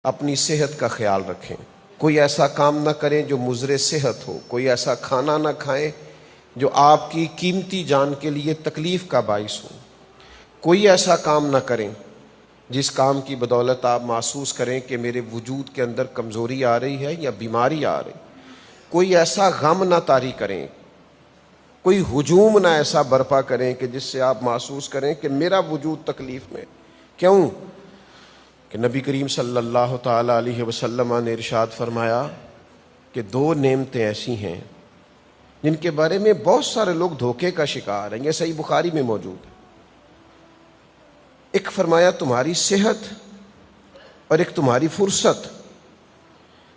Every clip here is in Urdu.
اپنی صحت کا خیال رکھیں. کوئی ایسا کام نہ کریں جو مضر صحت ہو. کوئی ایسا کھانا نہ کھائیں جو آپ کی قیمتی جان کے لیے تکلیف کا باعث ہو. کوئی ایسا کام نہ کریں جس کام کی بدولت آپ محسوس کریں کہ میرے وجود کے اندر کمزوری آ رہی ہے یا بیماری آ رہی. کوئی ایسا غم نہ طاری کریں, کوئی ہجوم نہ ایسا برپا کریں کہ جس سے آپ محسوس کریں کہ میرا وجود تکلیف میں. کیوں کہ نبی کریم صلی اللہ تعالی علیہ وسلم نے ارشاد فرمایا کہ دو نعمتیں ایسی ہیں جن کے بارے میں بہت سارے لوگ دھوکے کا شکار ہیں. یہ صحیح بخاری میں موجود ہے. ایک فرمایا تمہاری صحت اور ایک تمہاری فرصت.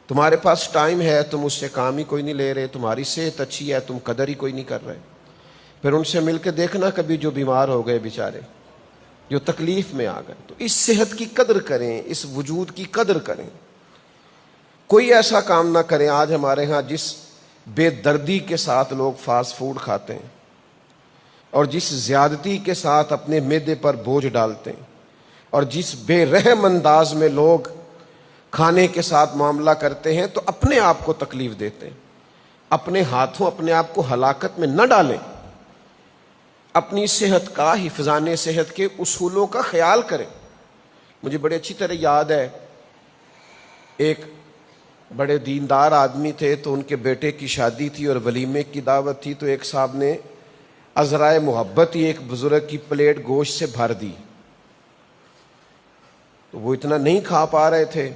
تمہارے پاس ٹائم ہے, تم اس سے کام ہی کوئی نہیں لے رہے. تمہاری صحت اچھی ہے, تم قدر ہی کوئی نہیں کر رہے. پھر ان سے مل کے دیکھنا کبھی جو بیمار ہو گئے بیچارے, جو تکلیف میں آ گئے. تو اس صحت کی قدر کریں, اس وجود کی قدر کریں. کوئی ایسا کام نہ کریں. آج ہمارے ہاں جس بے دردی کے ساتھ لوگ فاسٹ فوڈ کھاتے ہیں اور جس زیادتی کے ساتھ اپنے معدے پر بوجھ ڈالتے ہیں اور جس بے رحم انداز میں لوگ کھانے کے ساتھ معاملہ کرتے ہیں, تو اپنے آپ کو تکلیف دیتے ہیں. اپنے ہاتھوں اپنے آپ کو ہلاکت میں نہ ڈالیں. اپنی صحت کا, حفظان صحت کے اصولوں کا خیال کریں. مجھے بڑے اچھی طرح یاد ہے, ایک بڑے دیندار آدمی تھے, تو ان کے بیٹے کی شادی تھی اور ولیمے کی دعوت تھی. تو ایک صاحب نے عذرائے محبت ہی ایک بزرگ کی پلیٹ گوشت سے بھر دی. تو وہ اتنا نہیں کھا پا رہے تھے,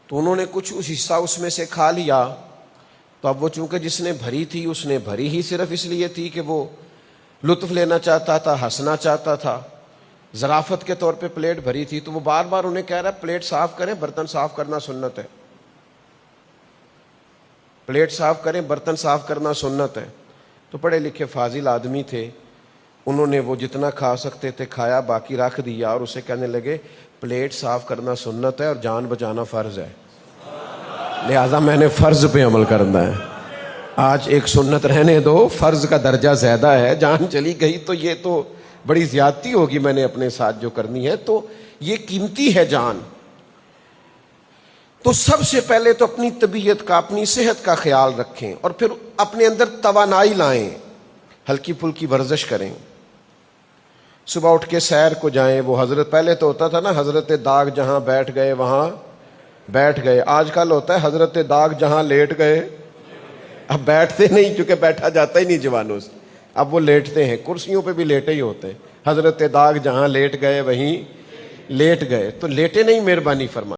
تو انہوں نے کچھ اس حصہ اس میں سے کھا لیا. تو اب وہ چونکہ جس نے بھری تھی اس نے بھری ہی صرف اس لیے تھی کہ وہ لطف لینا چاہتا تھا, ہنسنا چاہتا تھا, ظرافت کے طور پہ پلیٹ بھری تھی. تو وہ بار بار انہیں کہہ رہا پلیٹ صاف کریں, برتن صاف کرنا سنت ہے. پلیٹ صاف کریں, برتن صاف کرنا سنت ہے. تو پڑھے لکھے فاضل آدمی تھے, انہوں نے وہ جتنا کھا سکتے تھے کھایا, باقی رکھ دیا اور اسے کہنے لگے پلیٹ صاف کرنا سنت ہے اور جان بچانا فرض ہے, لہذا میں نے فرض پہ عمل کرنا ہے. آج ایک سنت رہنے دو, فرض کا درجہ زیادہ ہے. جان چلی گئی تو یہ تو بڑی زیادتی ہوگی میں نے اپنے ساتھ جو کرنی ہے. تو یہ قیمتی ہے جان. تو سب سے پہلے تو اپنی طبیعت کا, اپنی صحت کا خیال رکھیں اور پھر اپنے اندر توانائی لائیں. ہلکی پھلکی ورزش کریں. صبح اٹھ کے سیر کو جائیں. وہ حضرت پہلے تو ہوتا تھا نا, حضرت داغ جہاں بیٹھ گئے وہاں بیٹھ گئے. آج کل ہوتا ہے حضرت داغ جہاں لیٹ گئے. اب بیٹھتے نہیں, چونکہ بیٹھا جاتا ہی نہیں جوانوں سے, اب وہ لیٹتے ہیں. کرسیوں پہ بھی لیٹے ہی ہوتے ہیں. حضرت داغ جہاں لیٹ گئے وہیں لیٹ گئے. تو لیٹے نہیں, مہربانی فرما.